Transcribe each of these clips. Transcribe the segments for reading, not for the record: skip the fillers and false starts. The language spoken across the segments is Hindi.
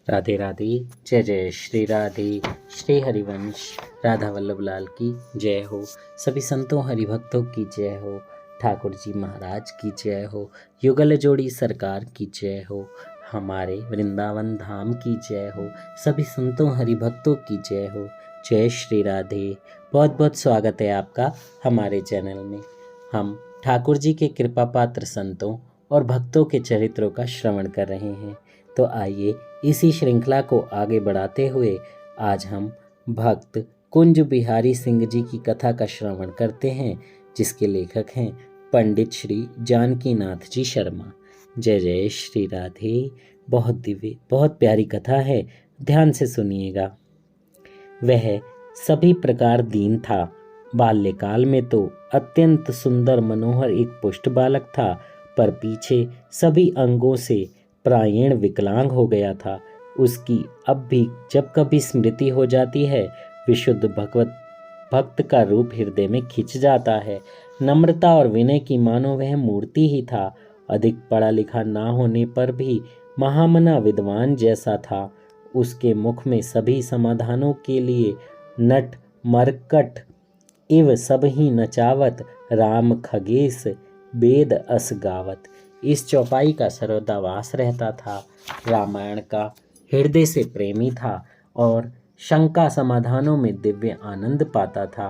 राधे राधे। जय जय श्री राधे। श्री हरिवंश राधा वल्लभ लाल की जय हो। सभी संतों हरिभक्तों की जय हो। ठाकुर जी महाराज की जय हो। युगल जोड़ी सरकार की जय हो। हमारे वृंदावन धाम की जय हो। सभी संतों हरिभक्तों की जय हो। जय श्री राधे। बहुत बहुत स्वागत है आपका हमारे चैनल में। हम ठाकुर जी के कृपा पात्र संतों और भक्तों के चरित्रों का श्रवण कर रहे हैं। तो आइए इसी श्रृंखला को आगे बढ़ाते हुए आज हम भक्त कुंज बिहारी सिंह जी की कथा का श्रवण करते हैं, जिसके लेखक हैं पंडित श्री जानकीनाथ जी शर्मा। जय जय श्री राधे। बहुत दिव्य, बहुत प्यारी कथा है, ध्यान से सुनिएगा। वह सभी प्रकार दीन था। बाल्यकाल में तो अत्यंत सुंदर मनोहर एक पुष्ट बालक था, पर पीछे सभी अंगों से प्रायण विकलांग हो गया था। उसकी अब भी जब कभी स्मृति हो जाती है, विशुद्ध भगवत भक्त का रूप हृदय में खिंच जाता है। नम्रता और विनय की मानो वह मूर्ति ही था। अधिक पढ़ा लिखा ना होने पर भी महामना विद्वान जैसा था। उसके मुख में सभी समाधानों के लिए नट मरकट इव सब ही नचावत, राम खगेश वेद अस गावत। इस चौपाई का सर्वदा वास रहता था। रामायण का हृदय से प्रेमी था और शंका समाधानों में दिव्य आनंद पाता था।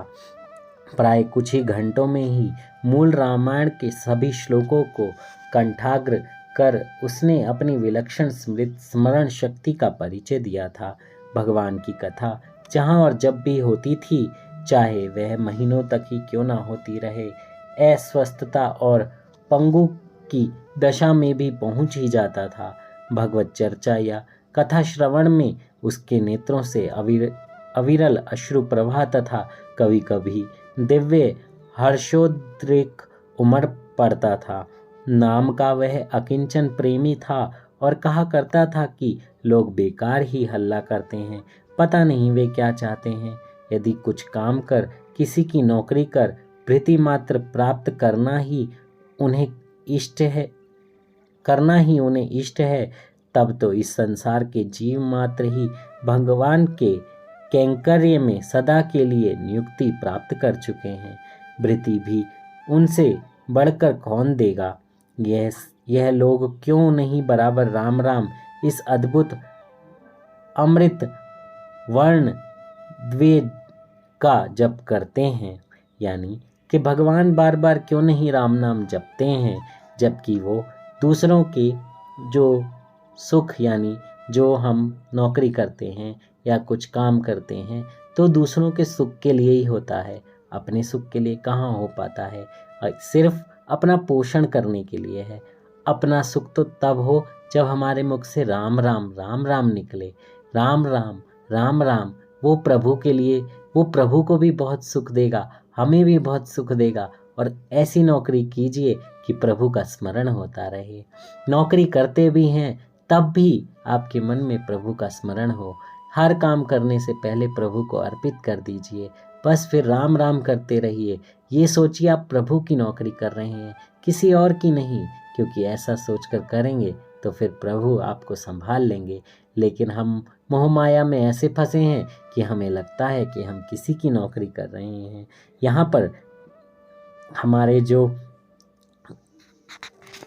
प्राय कुछ ही घंटों में ही मूल रामायण के सभी श्लोकों को कंठाग्र कर उसने अपनी विलक्षण स्मरण शक्ति का परिचय दिया था। भगवान की कथा जहाँ और जब भी होती थी, चाहे वह महीनों तक ही क्यों ना होती रहे, अस्वस्थता और पंगु की दशा में भी पहुंच ही जाता था। भगवत चर्चा या कथा श्रवण में उसके नेत्रों से अविरल अश्रु प्रवाह तथा कभी कभी दिव्य हर्षोद्रेक उमड़ पड़ता था। नाम का वह अकिंचन प्रेमी था और कहा करता था कि लोग बेकार ही हल्ला करते हैं, पता नहीं वे क्या चाहते हैं। यदि कुछ काम कर, किसी की नौकरी कर, भृति मात्र प्राप्त करना ही उन्हें इष्ट है, तब तो इस संसार के जीव मात्र ही भगवान के कैंकर्य में सदा के लिए नियुक्ति प्राप्त कर चुके हैं। भृति भी उनसे बढ़कर कौन देगा। यह लोग क्यों नहीं बराबर राम राम इस अद्भुत अमृत वर्ण द्वेद का जप करते हैं, यानी कि भगवान बार बार क्यों नहीं राम नाम जपते हैं, जबकि वो दूसरों के जो सुख, यानी जो हम नौकरी करते हैं या कुछ काम करते हैं तो दूसरों के सुख के लिए ही होता है, अपने सुख के लिए कहाँ हो पाता है। सिर्फ अपना पोषण करने के लिए है। अपना सुख तो तब हो जब हमारे मुख से राम राम राम राम निकले। राम राम राम राम वो प्रभु के लिए, वो प्रभु को भी बहुत सुख देगा, हमें भी बहुत सुख देगा। और ऐसी नौकरी कीजिए कि प्रभु का स्मरण होता रहे। नौकरी करते भी हैं तब भी आपके मन में प्रभु का स्मरण हो। हर काम करने से पहले प्रभु को अर्पित कर दीजिए, बस फिर राम राम करते रहिए। ये सोचिए आप प्रभु की नौकरी कर रहे हैं, किसी और की नहीं, क्योंकि ऐसा सोचकर करेंगे तो फिर प्रभु आपको संभाल लेंगे। लेकिन हम मोह माया में ऐसे फंसे हैं कि हमें लगता है कि हम किसी की नौकरी कर रहे हैं। यहाँ पर हमारे जो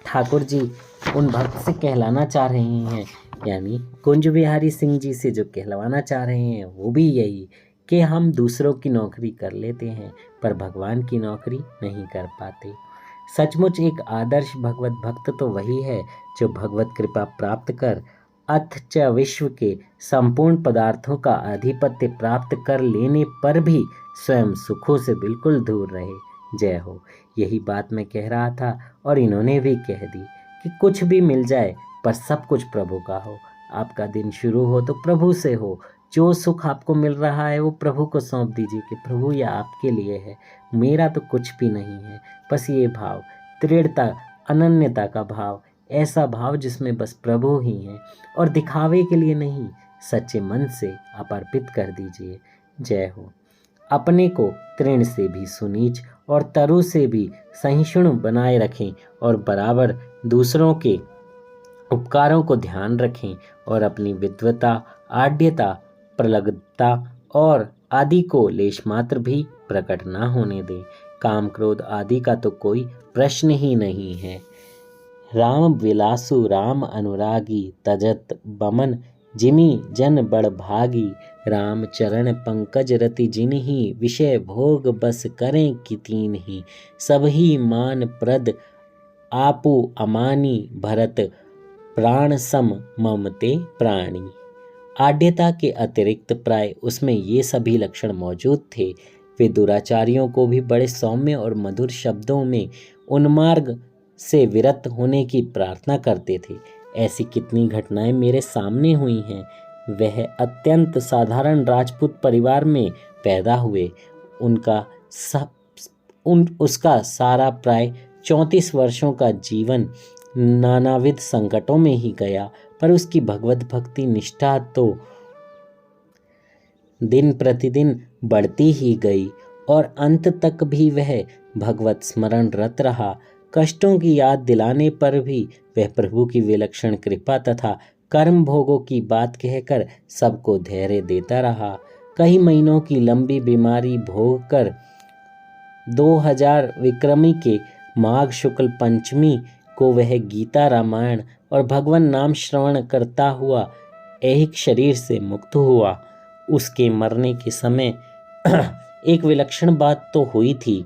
ठाकुर जी उन भक्त से कहलाना चाह रहे हैं, यानी कुंज बिहारी सिंह जी से जो कहलवाना चाह रहे हैं, वो भी यही कि हम दूसरों की नौकरी कर लेते हैं पर भगवान की नौकरी नहीं कर पाते। सचमुच एक आदर्श भगवत भक्त तो वही है जो भगवत कृपा प्राप्त कर अथ च विश्व के संपूर्ण पदार्थों का आधिपत्य प्राप्त कर लेने पर भी स्वयं सुखों से बिल्कुल दूर रहे। जय हो। यही बात मैं कह रहा था और इन्होंने भी कह दी कि कुछ भी मिल जाए पर सब कुछ प्रभु का हो। आपका दिन शुरू हो तो प्रभु से हो। जो सुख आपको मिल रहा है वो प्रभु को सौंप दीजिए कि प्रभु यह आपके लिए है, मेरा तो कुछ भी नहीं है। बस ये भाव, दृढ़ता, अनन्यता का भाव, ऐसा भाव जिसमें बस प्रभु ही हैं और दिखावे के लिए नहीं, सच्चे मन से आप अर्पित कर दीजिए। जय हो। अपने को तृण से भी सुनीच और तरु से भी सहिष्णु बनाए रखें और बराबर दूसरों के उपकारों को ध्यान रखें और अपनी विद्वता, आढ़्यता, प्रगल्भता और आदि को लेश मात्र भी प्रकट न होने दें। काम क्रोध आदि का तो कोई प्रश्न ही नहीं है। राम विलासु राम अनुरागी, तजत बमन जिमि जन बड़ भागी। राम चरण पंकज रति जिनहि, विषय भोग बस करें कितीनहि। सबहि मान प्रद आपु अमानी, भरत प्राण सम ममते प्राणी। आढ़्यता के अतिरिक्त प्राय उसमें ये सभी लक्षण मौजूद थे। वे दुराचारियों को भी बड़े सौम्य और मधुर शब्दों में उन्मार्ग से विरत होने की प्रार्थना करते थे। ऐसी कितनी घटनाएं मेरे सामने हुई हैं। वह अत्यंत साधारण राजपूत परिवार में पैदा हुए। उसका सारा प्राय 34 वर्षों का जीवन नानाविध संकटों में ही गया, पर उसकी भगवत भक्ति निष्ठा तो दिन प्रतिदिन बढ़ती ही गई और अंत तक भी वह भगवत स्मरण रत रहा। कष्टों की याद दिलाने पर भी वह प्रभु की विलक्षण कृपा तथा कर्म भोगों की बात कहकर सबको धैर्य देता रहा। कई महीनों की लंबी बीमारी भोग कर 2000 विक्रमी के माघ शुक्ल पंचमी को वह गीता, रामायण और भगवान नाम श्रवण करता हुआ ऐहिक शरीर से मुक्त हुआ। उसके मरने के समय एक विलक्षण बात तो हुई थी।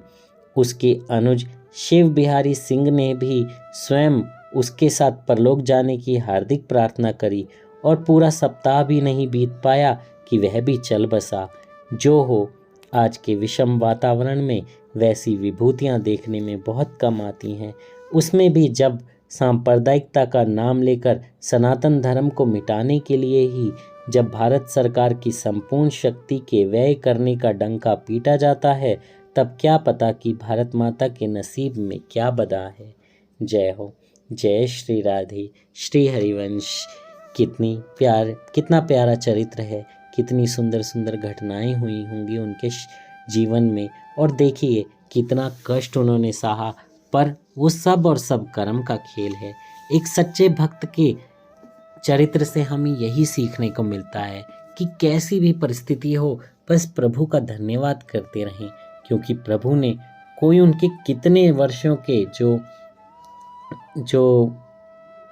उसके अनुज शिव बिहारी सिंह ने भी स्वयं उसके साथ परलोक जाने की हार्दिक प्रार्थना करी और पूरा सप्ताह भी नहीं बीत पाया कि वह भी चल बसा। जो हो, आज के विषम वातावरण में वैसी विभूतियां देखने में बहुत कम आती हैं। उसमें भी जब सांप्रदायिकता का नाम लेकर सनातन धर्म को मिटाने के लिए ही जब भारत सरकार की संपूर्ण शक्ति के व्यय करने का डंका पीटा जाता है, तब क्या पता कि भारत माता के नसीब में क्या बदा है। जय हो। जय श्री राधे। श्री हरिवंश। कितना प्यारा चरित्र है। कितनी सुंदर सुंदर घटनाएं हुई होंगी उनके जीवन में, और देखिए कितना कष्ट उन्होंने सहा, पर वो सब और सब कर्म का खेल है। एक सच्चे भक्त के चरित्र से हमें यही सीखने को मिलता है कि कैसी भी परिस्थिति हो, बस प्रभु का धन्यवाद करते रहें, क्योंकि प्रभु ने कोई उनके कितने वर्षों के जो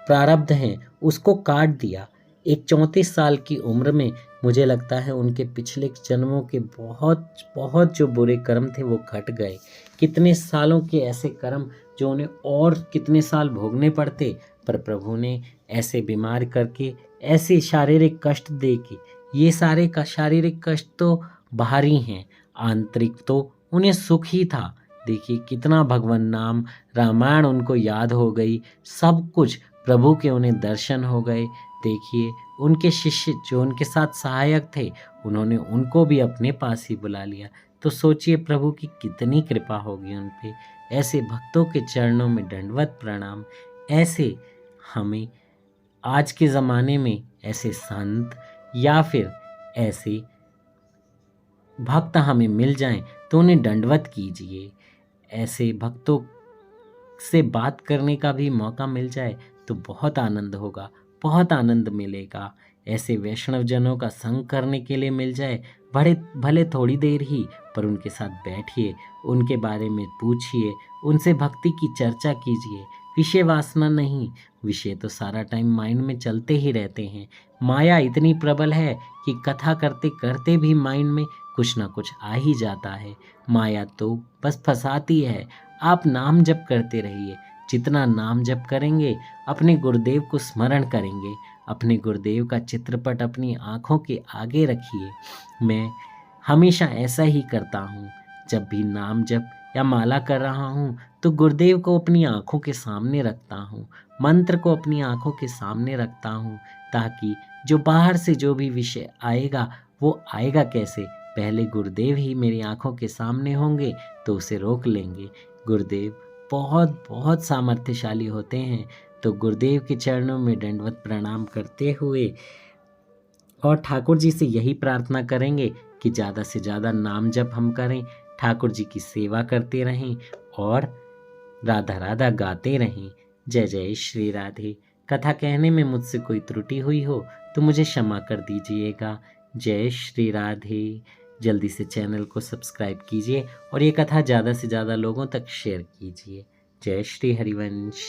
प्रारब्ध हैं उसको काट दिया। एक 34 साल की उम्र में मुझे लगता है उनके पिछले जन्मों के बहुत बहुत जो बुरे कर्म थे वो घट गए। कितने सालों के ऐसे कर्म जो उन्हें और कितने साल भोगने पड़ते, पर प्रभु ने ऐसे बीमार करके, ऐसे शारीरिक कष्ट दे के, ये सारे का शारीरिक कष्ट तो बाहरी हैं, आंतरिक तो उन्हें सुख ही था। देखिए कितना भगवान नाम, रामायण उनको याद हो गई, सब कुछ प्रभु के उन्हें दर्शन हो गए। देखिए उनके शिष्य जो उनके साथ सहायक थे, उन्होंने उनको भी अपने पास ही बुला लिया। तो सोचिए प्रभु की कितनी कृपा होगी उन पे। ऐसे भक्तों के चरणों में दंडवत प्रणाम। ऐसे हमें आज के ज़माने में ऐसे संत या फिर ऐसे भक्त हमें मिल जाएं तो उन्हें दंडवत कीजिए। ऐसे भक्तों से बात करने का भी मौका मिल जाए तो बहुत आनंद होगा, बहुत आनंद मिलेगा। ऐसे वैष्णव जनों का संग करने के लिए मिल जाए, भले थोड़ी देर ही, पर उनके साथ बैठिए, उनके बारे में पूछिए, उनसे भक्ति की चर्चा कीजिए। विषय वासना नहीं, विषय तो सारा टाइम माइंड में चलते ही रहते हैं। माया इतनी प्रबल है कि कथा करते करते भी माइंड में कुछ ना कुछ आ ही जाता है। माया तो बस फंसाती है। आप नाम जप करते रहिए। जितना नाम जप करेंगे, अपने गुरुदेव को स्मरण करेंगे, अपने गुरुदेव का चित्रपट अपनी आँखों के आगे रखिए। मैं हमेशा ऐसा ही करता हूँ। जब भी नाम जप या माला कर रहा हूँ तो गुरुदेव को अपनी आँखों के सामने रखता हूँ, मंत्र को अपनी आँखों के सामने रखता हूँ, ताकि जो बाहर से जो भी विषय आएगा वो आएगा कैसे, पहले गुरुदेव ही मेरी आँखों के सामने होंगे तो उसे रोक लेंगे। गुरुदेव बहुत बहुत सामर्थ्यशाली होते हैं। तो गुरुदेव के चरणों में दंडवत प्रणाम करते हुए और ठाकुर जी से यही प्रार्थना करेंगे कि ज़्यादा से ज़्यादा नाम जप हम करें, ठाकुर जी की सेवा करते रहें और राधा राधा गाते रहें। जय जय श्री राधे। कथा कहने में मुझसे कोई त्रुटि हुई हो तो मुझे क्षमा कर दीजिएगा। जय श्री राधे। जल्दी से चैनल को सब्सक्राइब कीजिए और ये कथा ज़्यादा से ज़्यादा लोगों तक शेयर कीजिए। जय श्री हरिवंश।